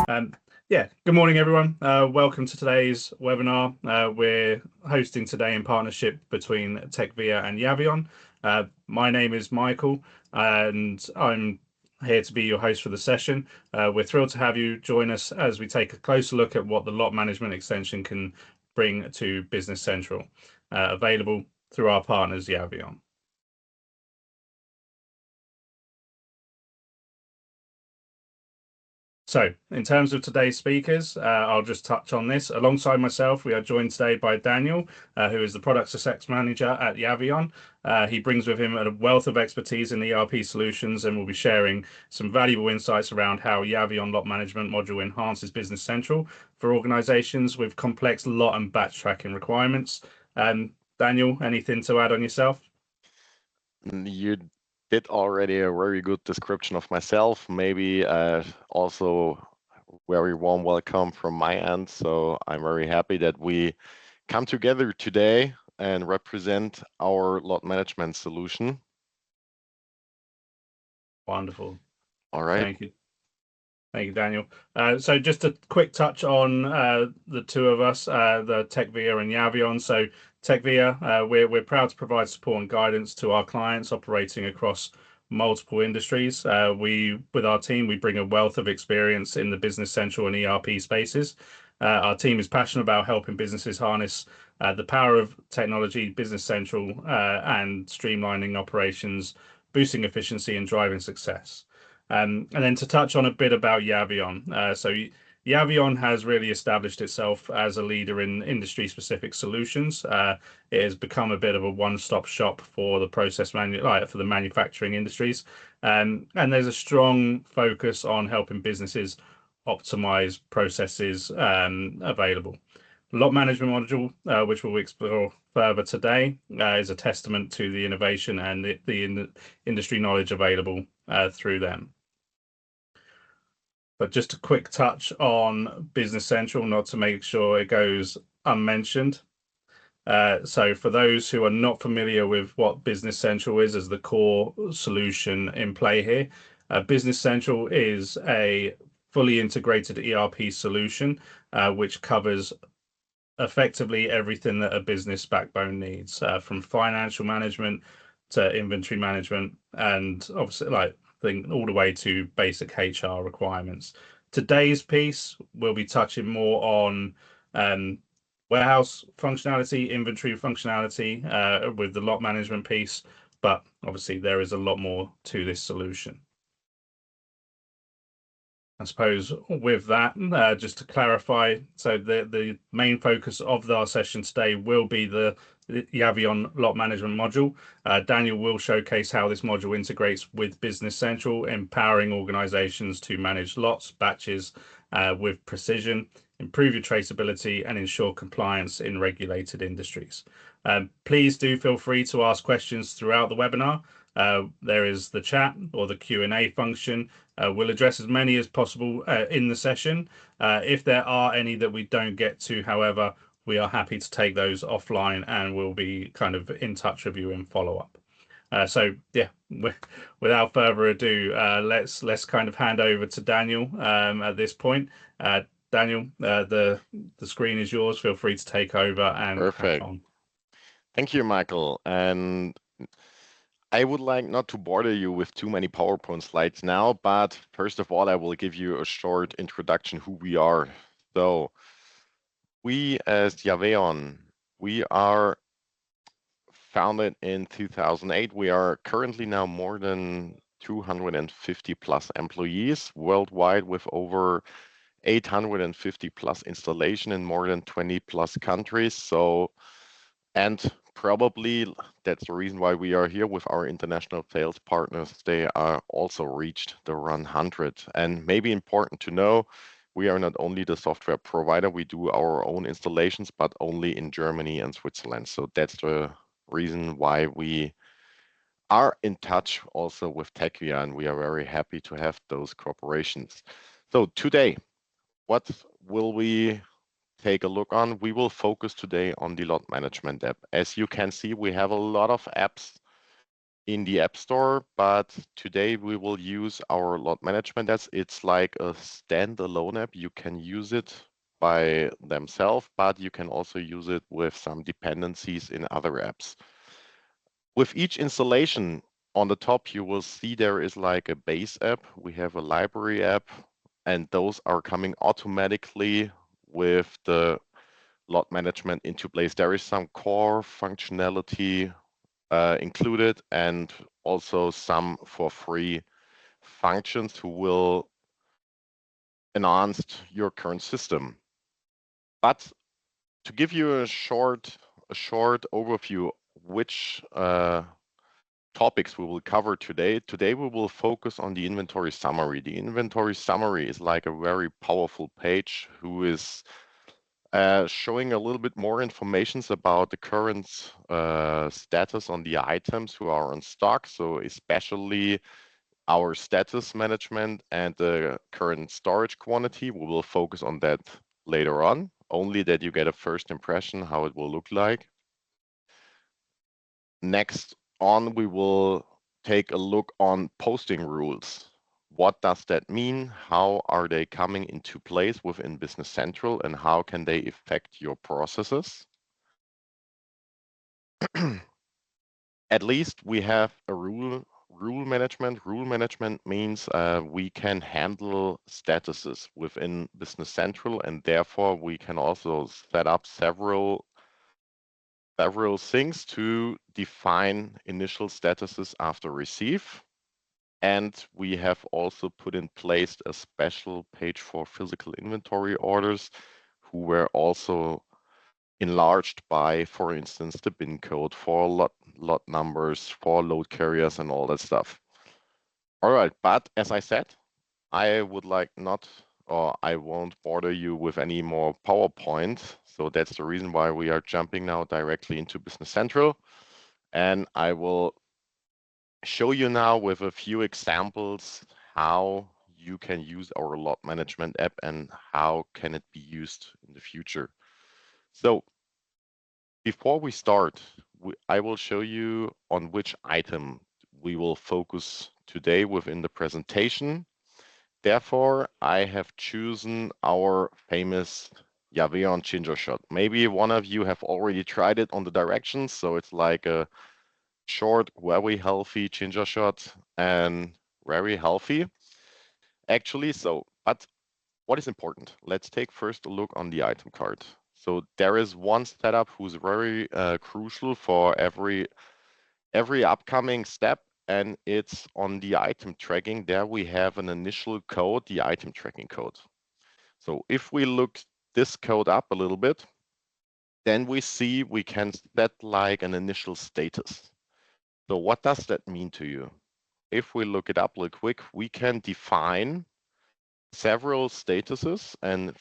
Um, yeah, good morning, everyone. Welcome to today's webinar. We're hosting today in partnership between Tecvia and Yaveon. My name is Michael, and I'm here to be your host for the session. We're thrilled to have you join us as we take a closer look at what the lot management extension can bring to Business Central, available through our partners, Yaveon. So, in terms of today's speakers, I'll just touch on this. Alongside myself, we are joined today by Daniel, who is the Product Success Manager at Yaveon. He brings with him a wealth of expertise in ERP solutions and will be sharing some valuable insights around how Yaveon Lot Management module enhances Business Central for organizations with complex lot and batch tracking requirements. Daniel, anything to add on yourself? You did already a very good description of myself, maybe also very warm welcome from my end. So I'm very happy that we come together today and represent our lot management solution. Wonderful. All right. Thank you. Thank you, Daniel. So just a quick touch on the two of us, the Tecvia and Yaveon. So Tecvia, we're proud to provide support and guidance to our clients operating across multiple industries. With our team, we bring a wealth of experience in the Business Central and ERP spaces. Our team is passionate about helping businesses harness the power of technology, Business Central, and streamlining operations, boosting efficiency and driving success. And then to touch on a bit about Yaveon. So Yaveon has really established itself as a leader in industry-specific solutions. It has become a bit of a one-stop shop for the for the manufacturing industries. And there's a strong focus on helping businesses optimize processes available. Lot management module, which we'll explore further today, is a testament to the innovation and the industry knowledge available through them. But just a quick touch on Business Central, not to make sure it goes unmentioned. So for those who are not familiar with what Business Central is as the core solution in play here, Business Central is a fully integrated ERP solution, which covers effectively everything that a business backbone needs, from financial management to inventory management, and obviously all the way to basic HR requirements. Today's piece will be touching more on warehouse functionality, inventory functionality with the lot management piece, but obviously there is a lot more to this solution. I suppose with that, just to clarify, so the main focus of our session today will be the Yaveon Lot Management module. Daniel will showcase how this module integrates with Business Central, empowering organizations to manage lots, batches with precision, improve your traceability, and ensure compliance in regulated industries. Please do feel free to ask questions throughout the webinar. There is the chat or the Q&A function. We'll address as many as possible in the session. If there are any that we don't get to, however, we are happy to take those offline and we'll be kind of in touch with you in follow-up. So yeah, without further ado, let's kind of hand over to Daniel at this point. Daniel, the screen is yours. Feel free to take over and Perfect. crack on. Thank you, Michael. And I would like not to bother you with too many PowerPoint slides now, but first of all, I will give you a short introduction who we are. So we as Yaveon, we are founded in 2008. We are currently now more than 250 plus employees worldwide with over 850 plus installation in more than 20 plus countries. So, and probably that's the reason why we are here with our international sales partners. They are also reached the 100. And maybe important to know, we are not only the software provider, we do our own installations, but only in Germany and Switzerland. So that's the reason why we are in touch also with Tecvia, and we are very happy to have those cooperations. So today, what will we take a look on? We will focus today on the lot management app. As you can see, we have a lot of apps in the App Store, but today we will use our lot management apps. It's like a standalone app. You can use it by themselves, but you can also use it with some dependencies in other apps. With each installation on the top, you will see there is like a base app. We have a library app, and those are coming automatically with the lot management into place. There is some core functionality included and also some for free functions who will enhance your current system. But to give you a short overview, which topics we will cover today. Today we will focus on the inventory summary. The inventory summary is like a very powerful page who is showing a little bit more information about the current status on the items who are on stock. So especially our status management and the current storage quantity. We will focus on that later on, only that you get a first impression how it will look like. Next on, we will take a look on posting rules. What does that mean? How are they coming into place within Business Central, and how can they affect your processes? At least we have a rule management. Rule management means we can handle statuses within Business Central, and therefore we can also set up several things to define initial statuses after receive. And we have also put in place a special page for physical inventory orders who were also enlarged by, for instance, the bin code, for lot numbers, for load carriers, and all that stuff. All right, but as I said, I would like not, or I won't bother you with any more PowerPoint. So that's the reason why we are jumping now directly into Business Central. And I will show you now with a few examples how you can use our lot management app and how can it be used in the future. So before we start, I will show you on which item we will focus today within the presentation. Therefore, I have chosen our famous Yaveon ginger shot. Maybe one of you have already tried it on the directions, so it's like a short, very healthy ginger shot and very healthy, actually. So, but what is important? Let's take first a look on the item card. So there is one setup who's very crucial for every upcoming step, and it's on the item tracking. There we have an initial code, the item tracking code. So if we look this code up a little bit, then we see we can set like an initial status. So what does that mean to you? If we look it up real quick, we can define several statuses, and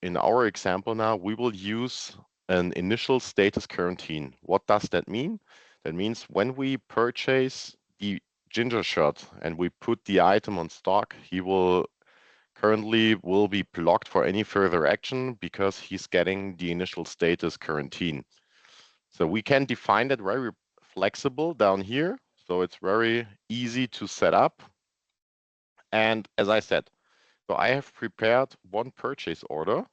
in our example now, we will use an initial status quarantine. What does that mean? That means when we purchase the ginger shot and we put the item on stock, he will currently be blocked for any further action because he's getting the initial status quarantine. So we can define that very flexible down here. So it's very easy to set up. And as I said, so I have prepared one purchase order.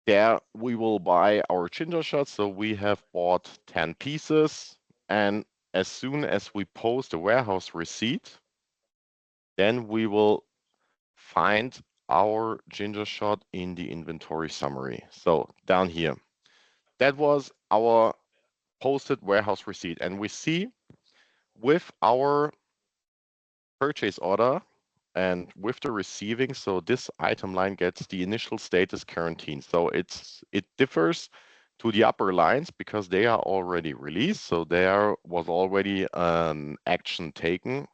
There we will buy our ginger shots. So we have bought 10 pieces. And as soon as we post a warehouse receipt, then we will find our ginger shot in the inventory summary. So down here, that was our posted warehouse receipt. And we see with our purchase order and with the receiving, so this item line gets the initial status quarantine. So it differs to the upper lines because they are already released. So there was already an action taken.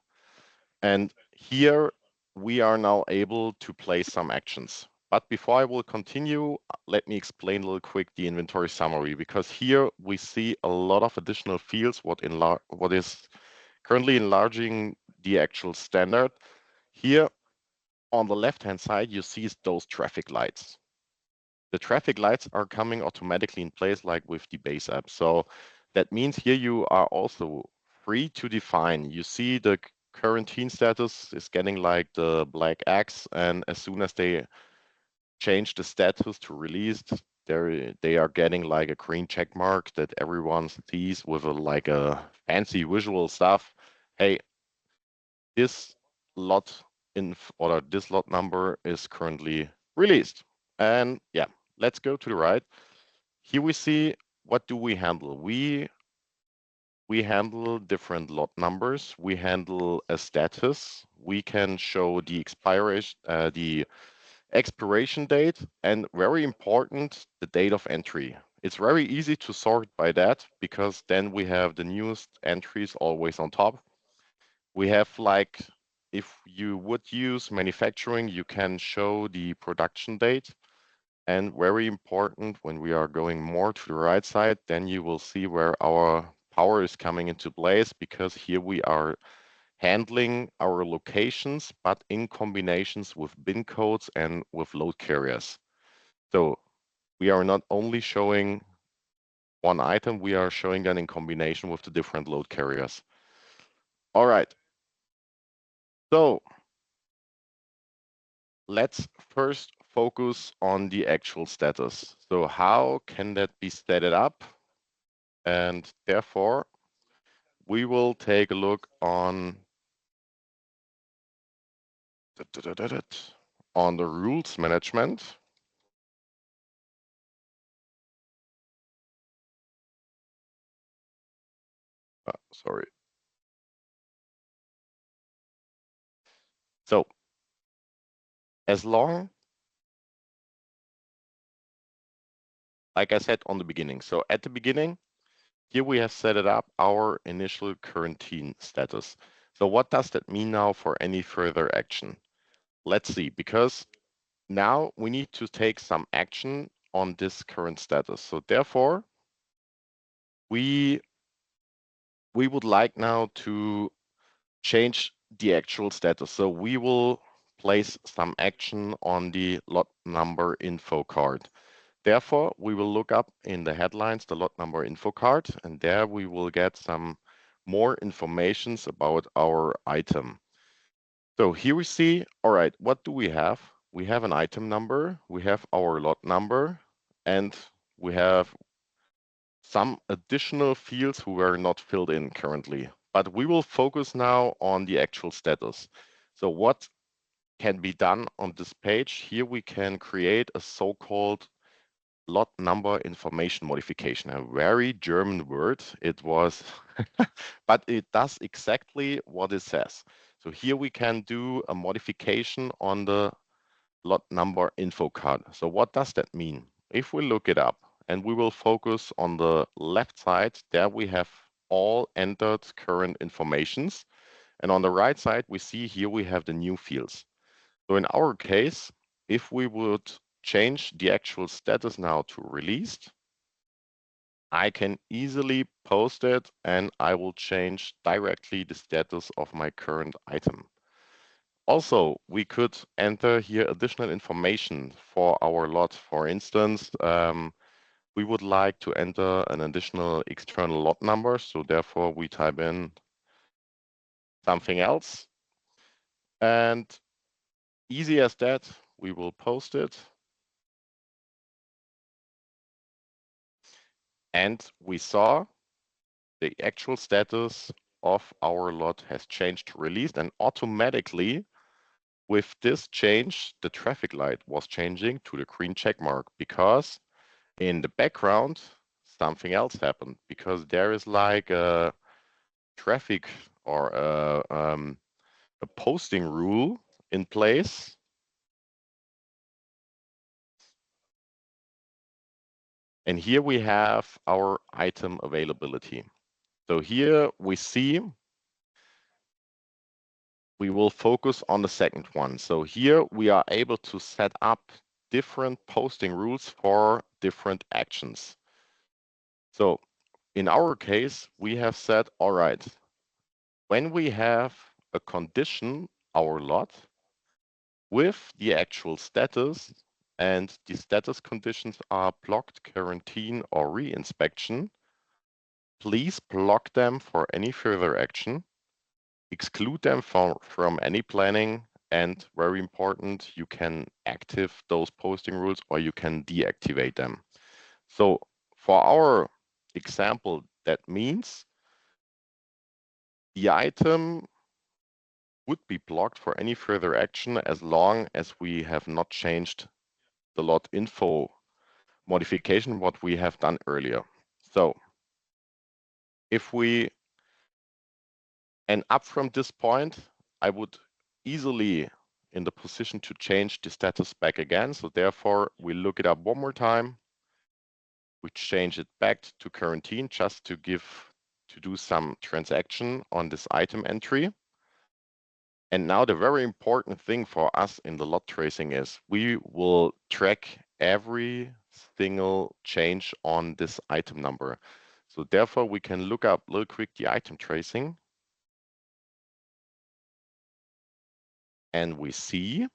And here we are now able to place some actions. But before I will continue, let me explain a little quick the inventory summary, because here we see a lot of additional fields, what is currently enlarging the actual standard. Here on the left-hand side, you see those traffic lights. The traffic lights are coming automatically in place like with the base app. So That means here you are also free to define. You see the quarantine status is getting like the black X, and as soon as they change the status to released, they are getting like a green check mark that everyone sees with like a fancy visual stuff. Hey, this lot or this lot number is currently released. And yeah, let's go to the right. Here we see what do we handle. We handle different lot numbers. We handle a status. We can show the expiration date, and very important, the date of entry. It's very easy to sort by that because then we have the newest entries always on top. We have like, if you would use manufacturing, you can show the production date. And very important, when we are going more to the right side, then you will see where our power is coming into place, because here we are handling our locations, but in combinations with bin codes and with load carriers. So we are not only showing one item, we are showing that in combination with the different load carriers. All right. So let's first focus on the actual status. So how can that be set up? And therefore, we will take a look on the rules management. Sorry. So as long, like I said on the beginning, so at the beginning, here we have set it up our initial quarantine status. So what does that mean now for any further action? Let's see, because now we need to take some action on this current status. So therefore, we would like now to change the actual status. So we will place some action on the lot number info card. Therefore, we will look up in the headlines the lot number info card, and there we will get some more informations about our item. So here we see, all right, what do we have? We have an item number, we have our lot number, and we have some additional fields who were not filled in currently. But we will focus now on the actual status. So what can be done on this page? Here we can create a so-called lot number information modification, a very German word. It was, but it does exactly what it says. So here we can do a modification on the lot number info card. So what does that mean? If we look it up and we will focus on the left side, there we have all entered current informations. And on the right side, we see here we have the new fields. So in our case, if we would change the actual status now to released, I can easily post it and I will change directly the status of my current item. Also, we could enter here additional information for our lot. For instance, we would like to enter an additional external lot number. So therefore we type in something else. And easy as that, we will post it. And we saw the actual status of our lot has changed to released, and automatically with this change, the traffic light was changing to the green check mark, because in the background, something else happened, because there is like a traffic or a posting rule in place. And here we have our item availability. So here we see, we will focus on the second one. So here we are able to set up different posting rules for different actions. So in our case, we have said, all right, when we have a condition, our lot, with the actual status, and the status conditions are blocked, quarantine, or re-inspection, please block them for any further action, exclude them from any planning, and very important, you can active those posting rules or you can deactivate them. So for our example, that means the item would be blocked for any further action as long as we have not changed the lot info modification, what we have done earlier. So if we, and up from this point, I would easily in the position to change the status back again. So therefore we look it up one more time. We change it back to quarantine just to do some transaction on this item entry. And now the very important thing for us in the lot tracing is we will track every single change on this item number. So therefore we can look up real quick the item tracing. And we see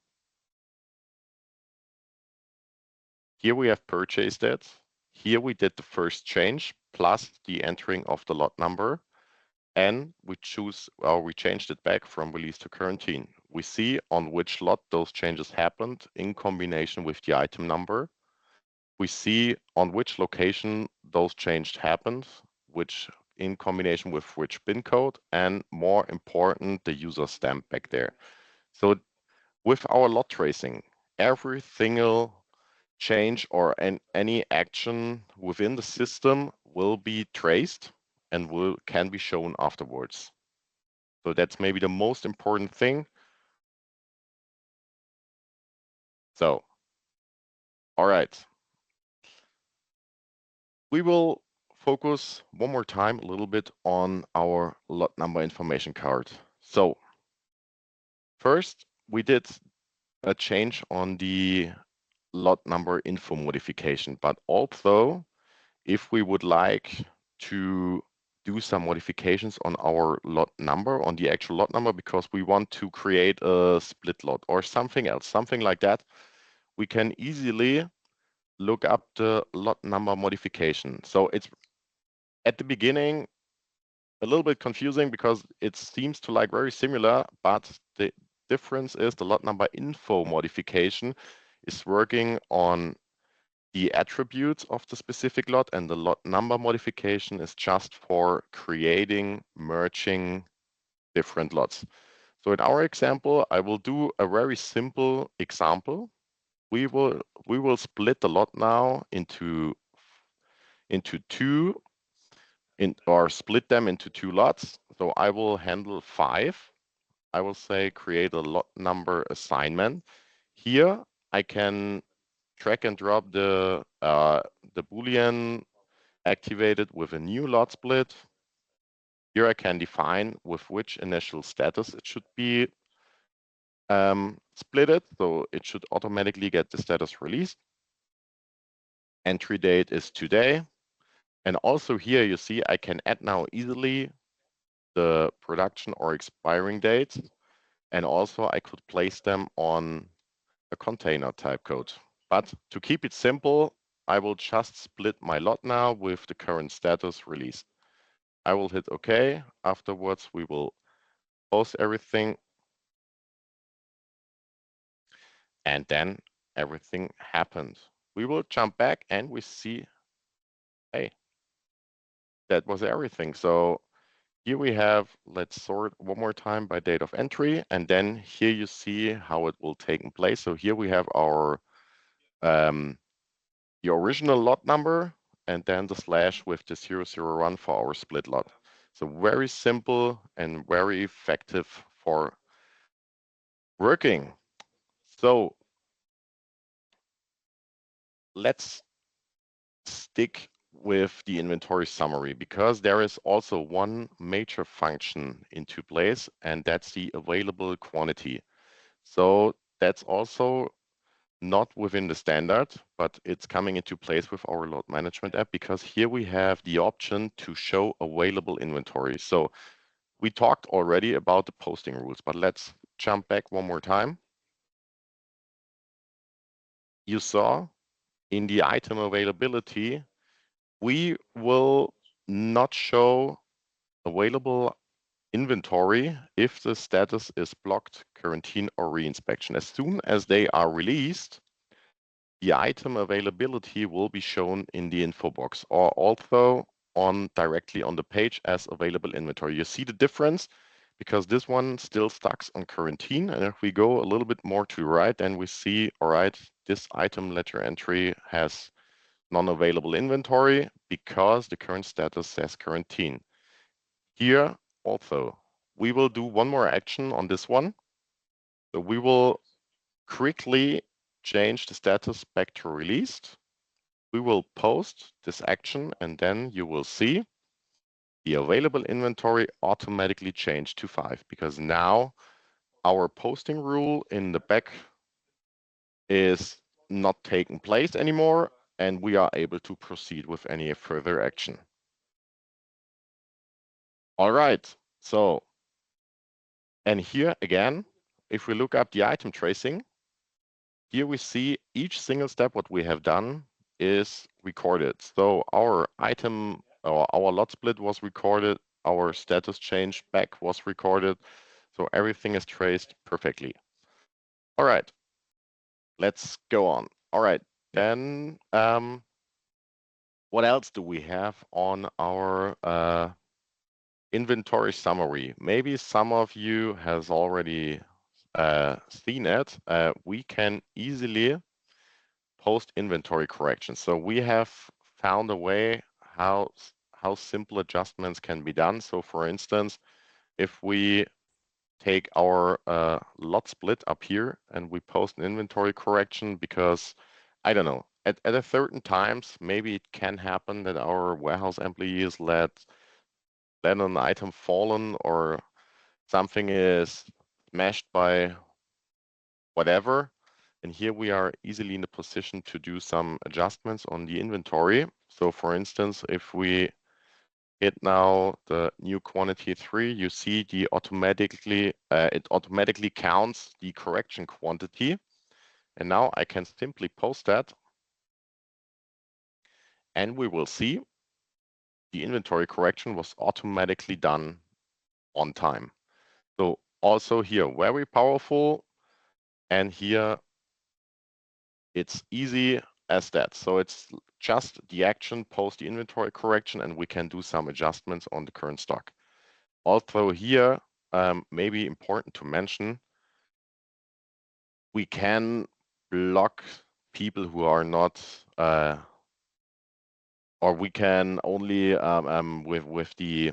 here we have purchased it. Here we did the first change plus the entering of the lot number. And we changed it back from release to quarantine. We see on which lot those changes happened in combination with the item number. We see on which location those changes happened, which in combination with which bin code, and more important, the user stamp back there. So with our lot tracing, every single change or any action within the system will be traced and can be shown afterwards. So that's maybe the most important thing. So, all right. We will focus one more time a little bit on our lot number information card. So first, we did a change on the lot number info modification, but also if we would like to do some modifications on our lot number, on the actual lot number, because we want to create a split lot or something else, something like that, we can easily look up the lot number modification. So it's at the beginning a little bit confusing because it seems to like very similar, but the difference is the lot number info modification is working on the attributes of the specific lot, and the lot number modification is just for creating, merging different lots. So in our example, I will do a very simple example. We will split the lot now into two, or split them into two lots. So I will handle 5. I will say create a lot number assignment. Here I can drag and drop the Boolean activated with a new lot split. Here I can define with which initial status it should be splitted. So it should automatically get the status released. Entry date is today. And also here you see I can add now easily the production or expiring dates. And also I could place them on a container type code. But to keep it simple, I will just split my lot now with the current status released. I will hit OK. Afterwards, we will post everything. And then everything happened. We will jump back and we see, hey, that was everything. So here we have, let's sort one more time by date of entry. And then here you see how it will take place. So here we have our the original lot number and then the slash with the 001 for our split lot. So very simple and very effective for working. So let's stick with the inventory summary because there is also one major function into place, and that's the available quantity. So that's also not within the standard, but it's coming into place with our load management app because here we have the option to show available inventory. So we talked already about the posting rules, but let's jump back one more time. You saw in the item availability, we will not show available inventory if the status is blocked, quarantine, or reinspection. As soon as they are released, the item availability will be shown in the info box or also directly on the page as available inventory. You see the difference because this one still stacks on quarantine. And if we go a little bit more to the right, then we see, all right, this item letter entry has non-available inventory because the current status says quarantine. Here also, we will do one more action on this one. So we will quickly change the status back to released. We will post this action and then you will see the available inventory automatically change to 5 because now our posting rule in the back is not taking place anymore and we are able to proceed with any further action. All right, so, and here again, if we look up the item tracing, here we see each single step what we have done is recorded. So our item or our lot split was recorded, our status change back was recorded. So everything is traced perfectly. All right, let's go on. All right, then what else do we have on our inventory summary? Maybe some of you has already seen it. We can easily post inventory correction. So we have found a way how simple adjustments can be done. So for instance, if we take our lot split up here and we post an inventory correction because, I don't know, at a certain times, maybe it can happen that our warehouse employees let an item fallen or something is smashed by whatever. And here we are easily in a position to do some adjustments on the inventory. So for instance, if we hit now the new quantity 3, you see it automatically counts the correction quantity. And now I can simply post that and we will see the inventory correction was automatically done on time. So also here, very powerful. And here it's easy as that. So it's just the action post the inventory correction and we can do some adjustments on the current stock. Also here, maybe important to mention, we can block people who are not, or we can only with the,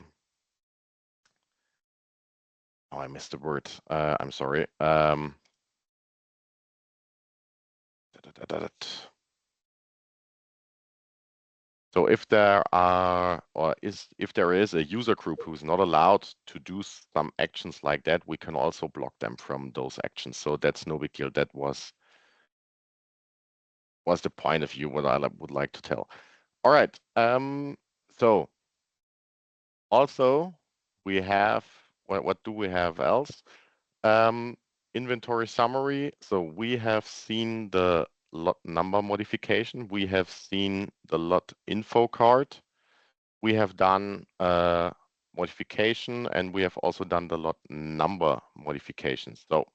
oh, I missed the word. I'm sorry. So if there are, or if there is a user group who's not allowed to do some actions like that, we can also block them from those actions. So that's no big deal. That was the point of view what I would like to tell. All right. So also we have, what do we have else? Inventory summary. So we have seen the lot number modification. We have seen the lot info card. We have done modification and we have also done the lot number modifications. So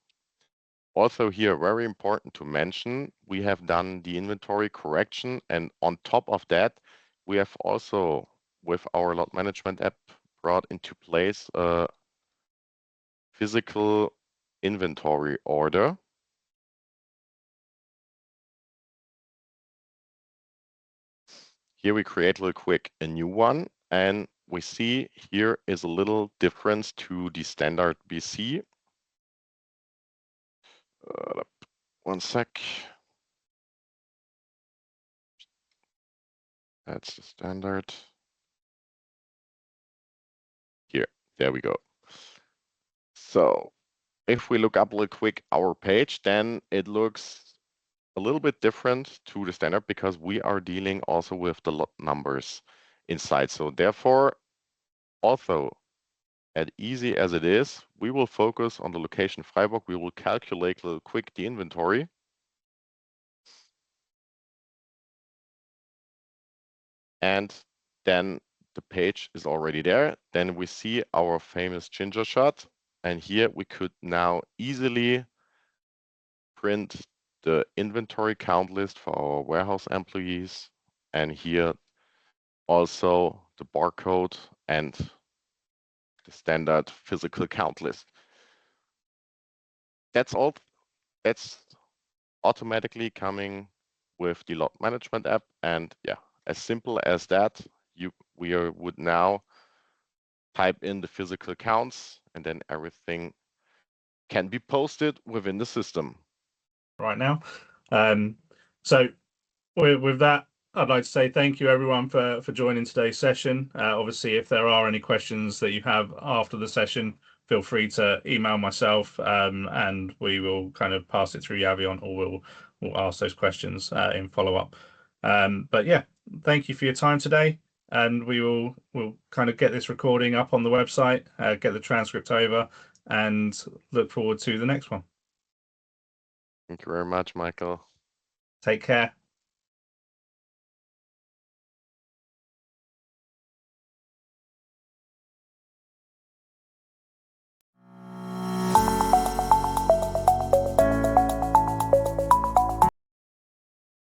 also here, very important to mention, we have done the inventory correction and on top of that, we have also with our lot management app brought into place a physical inventory order. Here we create real quick a new one and we see here is a little difference to the standard BC. One sec. That's the standard. Here, there we go. So if we look up real quick our page, then it looks a little bit different to the standard because we are dealing also with the lot numbers inside. So therefore, also as easy as it is, we will focus on the location Freiburg. We will calculate real quick the inventory. And then the page is already there. Then we see our famous ginger shot. And here we could now easily print the inventory count list for our warehouse employees. And here also the barcode and the standard physical count list. That's all. That's automatically coming with the lot management app. And yeah, as simple as that, we would now type in the physical counts, and then everything can be posted within the system. Right now. So with that, I'd like to say thank you everyone for joining today's session. Obviously, if there are any questions that you have after the session, feel free to email myself, and we will kind of pass it through Yaveon, or we'll ask those questions in follow up. But yeah, thank you for your time today, and we'll kind of get this recording up on the website, get the transcript over, and look forward to the next one. Thank you very much, Michael. Take care.